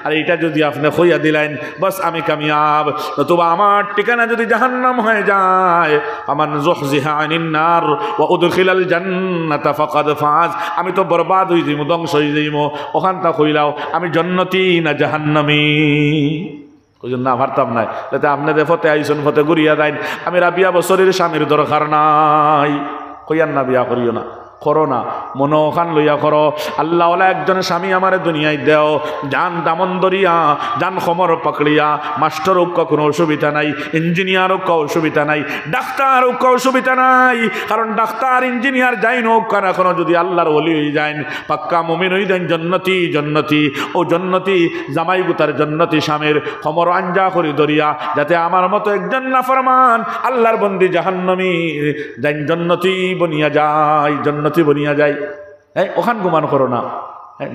S1: আর এটা যদি আপনি কইয়া দিলেন, বাস আমি কামিয়াব। নতুবা আমার ঠিকানা যদি জাহান্নাম হয়ে যায়, আমান যুহজিহা আনিন নার ওয়া উদখিলাল জান্নাতা ফাকাদ ফাজ, আমি তো বরবাদ হই যাইমু, ধ্বংস হই যাইমু। ওখানটা কইলাও আমি জান্নাতি না জাহান্নামী, কইজন না পারতাম না। যাতে আপনাদের ফতে আইসন ফতে ঘুরিয়া দেন, আমি রাবিয়া বছরের স্বামীর দরকার নাই, কইয়ান না বিয়া করিও না, করো না, মনোখান লইয়া করো। আল্লাহওয়ালা একজন স্বামী আমার দুনিয়ায় দেও, জান দামন দরিয়া, জান খমর পাকড়িয়া, মাস্টার হোক কোনো অসুবিধা নাই, ইঞ্জিনিয়ার হোক অসুবিধা নাই, ডাক্তার হোক অসুবিধা নাই। কারণ ডাক্তার ইঞ্জিনিয়ার যাই নোক কারণ এখনো যদি আল্লাহর ওলি হয়ে যান, পাক্কা মুমিন হয়ে যান, জন্নতি জন্নতি ও জন্নতি জামাই গুতার জন্নতি স্বামীর খমর আঞ্জা করি দরিয়া, যাতে আমার মতো একজন নাফরমান আল্লাহর বন্দি জাহান্নামী যাই জন্নতি বনিয়া যায়, জন্নতি বনিয়া যায়। হ্যাঁ ওখান গুমান করো না,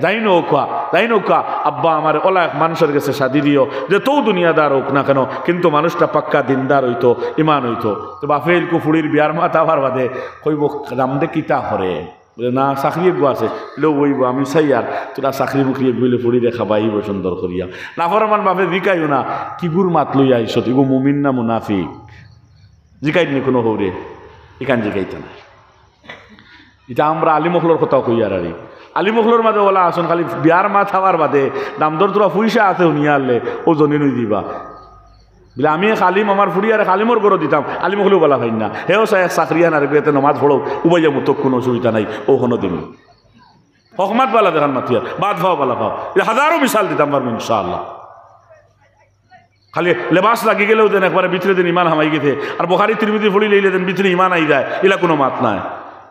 S1: যাই নৌকা যাই নৌকা আব্বা আমার ওলা এক মানুষের কাছে শাদি দিও, যে তো দুনিয়াদার হোক না কেন, কিন্তু মানুষটা পাক্কা দিনদার হইতো, ইমান হইতো। তো বাফেল কুফুড়ির বিয়ার মাথা আবার বাদে কইব রামদে কিতা হরে, বলে না চাকরি গো আছে, লো বইব আমি চাই আর তোরা চাকরি মুখরি বলে ফুড়ি দেখা পাইব সুন্দর করিয়া। নাফরমান বাপে জিকাইও না কি গুর মাত লইয়া আইসত, ইগো মুমিন না মুনাফিক, জিকাইনি কোনো হৌরে, এখান জিকাইতে না। এটা আমরা আলিমখলোর কথাও কই আর আলিমখলোর মাঝে ওলা আসুন, খালি বিয়ার মা থাবার বাদে দামদর তোরা পয়সা আছে নিয়ে আনলে ও জনি নই দিবা বলে আমি খালিম আমার ফুড়ি আর খালিমর গরো দিতাম, আলিমখলো বলা হয় না, হেও চাই চাকরিয়ান আর বিয়েতে নমাজ পড়ো উবাই যাবো, তো কোনো অসুবিধা নাই, ও কোনো দিন হকমাত বালা দেখান মাতিয়ার বাদ ভাও বালা ভাও, হাজারো মিশাল দিতাম পারবো ইনশাআল্লাহ। খালি লেবাস লাগি গেলেও দেন একবারে ভিতরে দিন ইমান হামাই গেছে, আর বোখারি তিরমিজি ফুড়ি লইলে দেন ভিতরে ইমান আই যায়, এলা কোনো মাত নাই।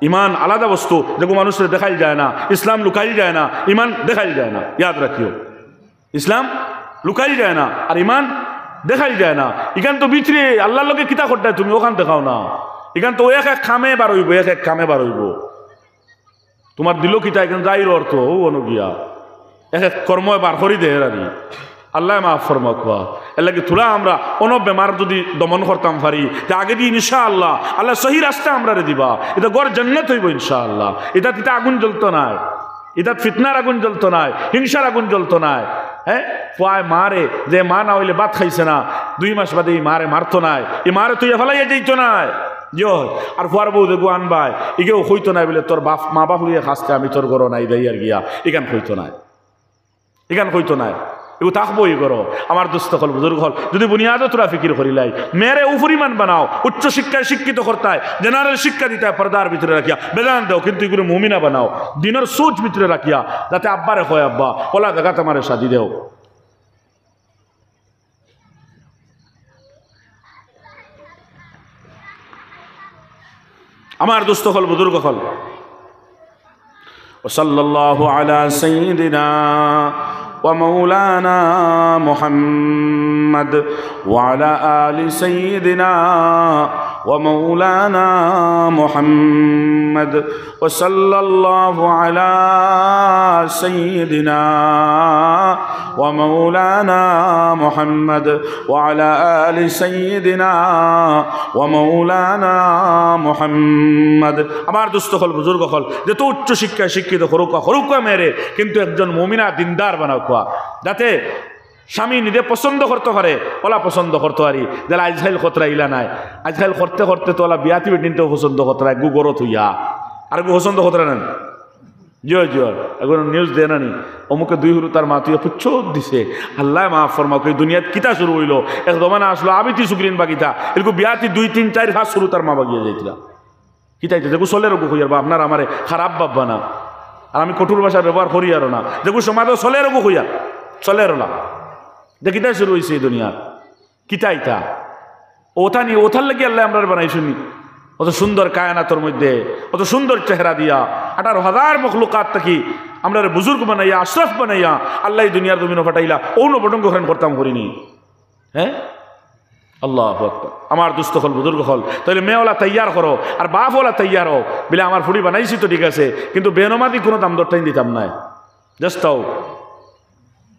S1: ইমান আলাদা বস্তু, যেগু মানুষের দেখাই যায় না, ইসলাম লুকাই যায় না, ইমান দেখাই যায় না, ইয়াদ রাখিও, ইসলাম লুকাই যায় না আর ইমান দেখাই যায় না। এখান তো ভিতরে আল্লাহর লোকে কিতা করতে তুমি ওখান দেখাও না, এখান তো এক এক খামে বার হইব, এক এক খামে বার হইব, তোমার দিল কিতা এখানে যাইর অর্থ ও অনুগিয়া এক এক কর্ম বার করি দে এরারি আল্লাহ মাফ ফরমাকুয়া। এর লাগে তুলা আমরা অন বেমার যদি দমন করতাম পারি, যে আগে দিয়ে ইনশাআল্লাহ আল্লাহ সহি রাস্তা আমরা দিবা, এটা গড় জান্নাত হইব ইনশাআল্লাহ। এটা তিতা আগুন জ্বলতো নাই, এটা ফিতনার আগুন জ্বলতো নাই, হিংসার আগুন জ্বলতো নাই। হ্যাঁ পায় মারে, যে মা না হইলে ভাত খাইছে না 2 মাস বাদে এই মারে মারতো নাই, এই মারে তুই ফেলাইয়া যাইতো নাই, আর ফুয়ার বউ দেখো আনবাই এগেও হইতো নাই বলে তোর বাপ মা বাপ লইয়া খাসতে আমি তোর গরো নাই দেই আর গিয়া এখান হইতো নাই, এখান হইতো নাই। এগু থাকবো ই করো আমার দুস্থ হল বুজুর্গ হল যদি বুনিয়াদও তোরা ফিকির করিলাই মেরে উপরিমান বানাও উচ্চ শিক্ষায় শিক্ষিত করতায় জেনারেল শিক্ষা দিতে পর্দার ভিতরে রাখিয়া বেদান দাও কিন্তু এগুলো মুমিনা বানাও দিনের সোচ ভিতরে রাখিয়া যাতে আব্বারে হয় আব্বা ওলা দেখা তোমারে সাজি দেও আমার দুস্থ হল বুজুর্গ হল সাল্লাল্লাহু আলা সাইয়্যিদিনা ومولانا محمد وعلى آل سيدنا ومولانا محمد وصلى الله على سيدنا ومولانا محمد وعلى آل سيدنا ومولانا محمد আমার দোস্ত হল বুজুর্গ হল যত উচ্চ শিক্ষায় শিক্ষিত হরুকা মেরে কিন্তু একজন মুমিনা দিনদার বানাও যাতে স্বামী নিজে পছন্দ করতে পারে ওলা পছন্দ করতে পারি যারা আজকাল খতরা ইলা নাই আজকাল করতে করতে তো ওলা বিয়াতি বেটিনতেও পছন্দ খতরা গু গরত হইয়া আর গু পছন্দ খতরা নেন জয় জয় এখন নিউজ দেয় না নি অমুকে দুই হুরু তার মা তুই পুচ্ছ দিছে আল্লাহ মাফ ফরমাও এই দুনিয়াত কিতা শুরু হইলো এক জমানা আসলো আবিতি সুগ্রিন বাগিতা এরকম বিয়াতি 2-3-4 হাত শুরু তার মা বাগিয়ে যাইতরা কিতাইতে দেখো চলের গু হইয়ার বা আপনার আমারে খারাপ ভাববা না আর আমি কঠোর ভাষা ব্যবহার করি আরো না দেখো সমাজ চলের গু হইয়া চলের না দেখিতাই শুরু হয়েছে এই দুনিয়া কিতাইতা ওথা নি ওথার লাগি আল্লাহ আমরা বানাই শুনি অত সুন্দর কায়নাতর মধ্যে অত সুন্দর চেহারা দিয়া 18,000 মখলুকাত থাকি আমরা বুজুর্গ বানাইয়া আশরাফ বানাইয়া আল্লাহ দুনিয়ার জমিন ফাটাইলা অন্য বটঙ্গ করতাম করিনি হ্যাঁ আল্লাহু আকবার আমার দুস্থ হল বুজুর্গ হল তাহলে মেয়েওয়ালা তৈয়ার করো আর বাপওয়ালা তৈয়ার হও বলে আমার ফুড়ি বানাইছি তো ঠিক আছে কিন্তু বেনমাদি কোনো দাম দরটাই দিতাম না জাস্তাও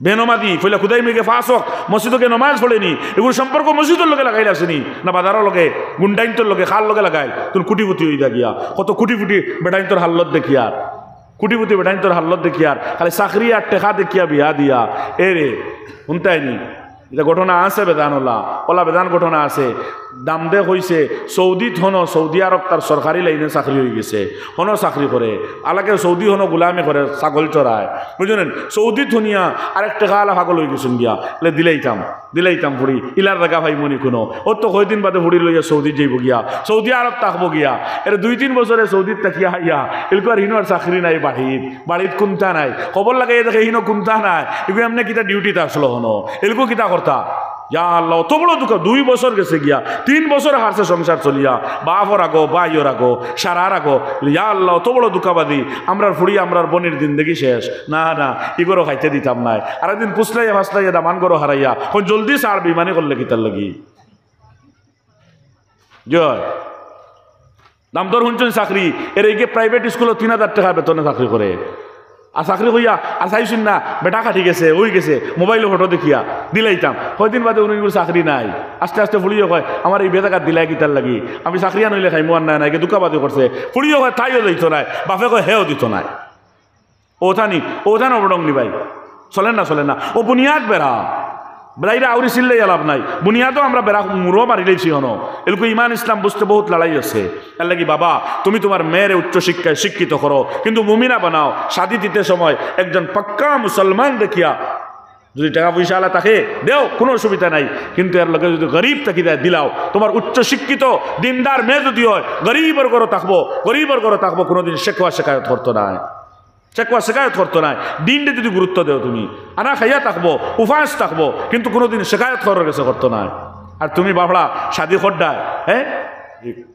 S1: বেনমাদি ফইলা খুদাই মেঘে ফাঁস হোক মসজিদকে নমাজ পড়েনি এগুলো সম্পর্ক মসজিদের লোকে লাগাইলে আসেনি না বাজারের লোকে গুন্ডাইন্তর লোকে খাল লোকে লাগাই তুমি কুটিপুটি হয়ে যা গিয়া কত কুটিপুটি বেটাইন্তর হাল্লত দেখিয়া কুটিপুটি বেটাইন্তর হাল্লত দেখিয়া খালি চাকরি আর টেকা দেখিয়া বিয়া দিয়া এ রে শুনতাইনি এটা ঘটনা আছে বেদান ওলা বেদান ঘটনা আছে দামদে হয়েছে সৌদিত হনো সৌদি আরব তার সরকারি লাইনে চাকরি হয়ে গেছে হনো চাকরি করে আলাকে সৌদি হনো গোলামি করে ছাগল চড়ায় বুঝলেন সৌদিত শুনিয়া আরেক টাকা আলা পাগল হয়ে গেছেন গিয়া এলে দিলাইতাম ফুড়ি ইলার জায়গা ভাই মনি কোনো ওর তো কয়দিন বাদে ফুড়ি লইয়া সৌদি যাইব গিয়া সৌদি আরব থাকবো গিয়া এর 2-3 বছরে সৌদিত থাকিয়া হাইয়া এলকো আর হিনোর চাকরি নাই বাড়িত কোনটা নাই খবর লাগে দেখে হিনো কোনটা নাই এগুলো এমনি কিতা ডিউটিতে আসলো হনো এলকো কিতা করতা ইয়া আল্লাহ অত বড় দুঃখ 2 বছর গেছে গিয়া 3 বছর হারছে সংসার চলিয়া বাপর আগো বাইর আগো সারার আগো ইয়া আল্লাহ অত বড় দুঃখাবাদী আমরার ফুড়ি আমরার বনির দিন দেখি শেষ না ইগরো খাইতে দিতাম নাই আর একদিন পুষলাইয়া ফাসলাইয়া দামান করো হারাইয়া কোন জলদি সার বিমানি করলে কিতার লাগি জয় দামদর শুনছেন চাকরি এর এই প্রাইভেট স্কুলে 3,000 টাকা বেতনে চাকরি করে আর চাকরি হইয়া আর চাইছুন না বেটা কাটি গেছে ওই গেছে মোবাইলে ফটো দেখিয়া দিলাইতাম কয়দিন বাদে উনি চাকরি নাই আস্তে আস্তে ফুড়িও কয় আমার এই বেটাকাত দিলাই কিতার লাগি আমি চাকরি আনইলে খাই মোয়ার নাই নাকি দুঃখাবাদি করছে ফুড়িও কয় তাইও দিত নাই বাপে কয় হেও দিত নাই ওথানি অবডং নি ভাই চলেন না ও বুনিয়াদ বেড়া বেড়াইরা আউরি চিল্লাই লাভ নাই বুনিয়াদও আমরা বেড়া মুড়ো মারি লাইছি হনো এরকম ইমান ইসলাম বুঝতে বহুত লড়াই আছে এর লাগি বাবা তুমি তোমার মেয়ের উচ্চ শিক্ষায় শিক্ষিত করো কিন্তু মুমিনা বানাও শাদি দিতে সময় একজন পাক্কা মুসলমান দেখিয়া যদি টাকা পয়সা আলা তাকে দেও কোনো অসুবিধা নাই কিন্তু এর লগে যদি গরিব থাকি দেয় দিলাও তোমার উচ্চ শিক্ষিত দিনদার মেয়ে যদি হয় গরিবর ঘরে থাকবো কোনোদিন শেখায়ত করতো না শেখায়ত করতো না দিনটা যদি গুরুত্ব দেও তুমি আনা খাইয়া থাকবো উপাস থাকবো কিন্তু কোনোদিন শেখায়ত করার কাছে করতো না আর তুমি বাবড়া শাদি খড্ডায় হ্যাঁ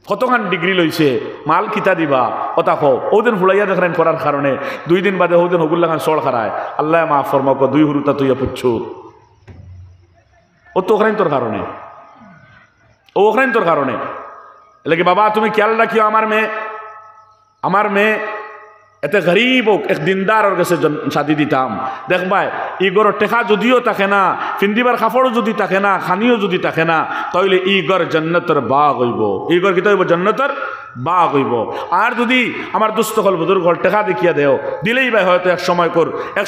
S1: কতখান ডিগ্রি লইছে মাল কিতা দিবা কথা কো ওদিন ফুলাইয়া দেখেন করার কারণে 2 দিন বাদে ওদিন হগুল্লা খান সড় খারায় আল্লাহ মাফ ফরমাক 2 হুরুতা তুইয়া পুচ্ছু ও তো ওখানে তোর কারণে এলাকি বাবা তুমি খেয়াল রাখিও আমার মেয়ে এতে গরিব হোক এক দিনদার কাছে শাদি দিতাম দেখবাই ইগর টেকা যদিও থাকে না ফিন্দিবার কাপড়ও যদি থাকে না খানিও যদি থাকে না তাহলে ইগর জান্নাতের বাগ হইব ইগর কিতা হইব জান্নাতের বাগ হইব আর যদি আমার দুস্থ হল বুজুর্গ হল টেকা দেখিয়া দেও দিলেই ভাই হয়তো এক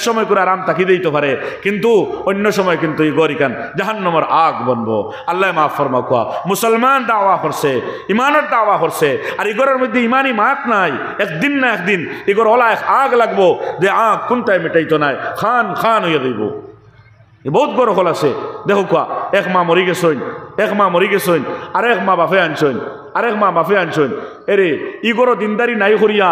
S1: সময় করে আরাম তাকি দিতে পারে কিন্তু অন্য সময় কিন্তু ইগর ইকান জাহান্নামের আগ বনবো আল্লাহ মাফ ফরমা কোয়া মুসলমান দাওয়া করছে ইমানের দাওয়া করছে আর ইগরের মধ্যে ইমানি মাত নাই একদিন না একদিন ইগর ওলা এক আগ লাগবো যে আগ কোনটায় মেটাইতো নাই খান হইয়া দিব বহুত বড় হল আছে দেখো কোয়া এক মা মরি গেছইন এক মা মরি গেছইন আর এক মা বাপে আনছইন আরেক মা বাপে আনছইন এরে ই গরো দিনদারি নাই করিয়া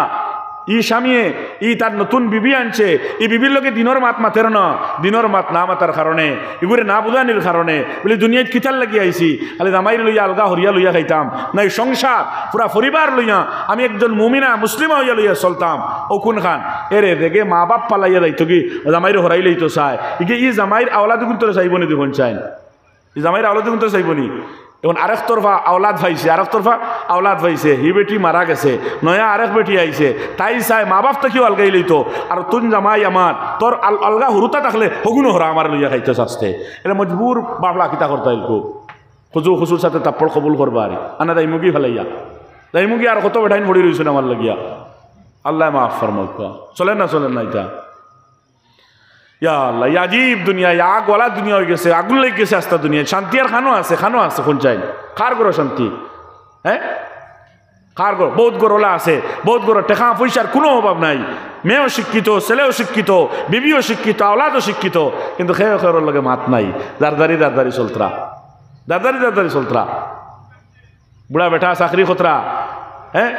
S1: ই স্বামীয়ে ই তার নতুন বিবি আনছে এই বিবির লোকে দিনর মাত মাতের না দিনর মাত না মাতার কারণে এগুলো না বুঝানির কারণে বলে দুনিয়ায় কিতার লাগি আইছি খালি জামাই লইয়া আলগা হরিয়া লইয়া খাইতাম না এই সংসার পুরা পরিবার লইয়া আমি একজন মুমিনা মুসলিমা হইয়া লইয়া চলতাম ও কোন খান এরে দেখে মা বাপ পালাইয়া যাইতো কি জামাইরে হরাই লইতো চায় ইকে ই জামাইর আওলাদ কিন্তু চাইব নি দেখুন চাই ই জামাইর আওলাদ কিন্তু চাইব নি এখন আরেক তরফা আওলাদ ভাইছে আরেক তরফা আওলাদ ভাইছে হি বেটি মারা গেছে নয়া আরেক বেটি আইছে তাই চাই মা বাপ তাকেও আলগাই লইতো আর তুন জামাই আমার তোর আলগা হুরুতা থাকলে হগুনো হরা আমার লইয়া খাইতে চাচ্ছে এটা মজবুর বাবলা কিতা করতে আইলকো খুজু খুচুর সাথে তাপ্পড় কবুল করবা আর আনা দাই মুগি ফেলাইয়া দাই মুগি আর কত বেটাইন পড়ি রয়েছেন আমার লাগিয়া আল্লাহ মাফ ফরমাউকা চলেন না এটা ইয়া আল্লাহ ইয়া আজীব দুনিয়া ইয়া আগ ওয়ালা দুনিয়া হয়ে গেছে আগুন লেগে গেছে আস্তা দুনিয়া শান্তি আর খানো আছে কোন চাই কার গরো শান্তি হ্যাঁ কার গরো বহুত গরোলা আছে বহুত গরো টেকা পয়সার কোনো অভাব নাই মেয়েও শিক্ষিত ছেলেও শিক্ষিত বিবিও শিক্ষিত আওলাদও শিক্ষিত কিন্তু খেয়ে খেয়ের লগে মাত নাই দারদারি চলতরা দারদারি চলতরা বুড়া বেটা চাকরি খতরা হ্যাঁ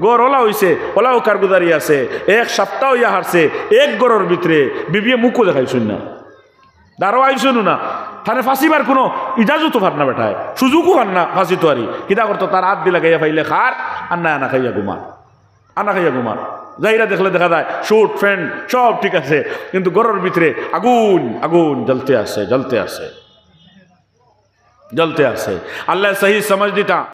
S1: গড়লা হইছে ওলাও কারগুজারি আছে এক সপ্তাহ ইয়া হারছে এক গড়ের ভিতরে বিবিয়ে মুখও দেখাইছুন না দাঁড়ো আইসুন না থানে ফাঁসিবার কোনো ইজাজতও ফার না বেটায় সুযোগও ফার না ফাঁসি তো আরি কিতা করতো তার হাত দিলা গাইয়া ফাইলে খার আনা খাইয়া ঘুমার যাইরা দেখলে দেখা যায় শুট ফ্যান্ট সব ঠিক আছে কিন্তু গড়ের ভিতরে আগুন জ্বলতে আছে আল্লাহ সহি সমঝ দিতা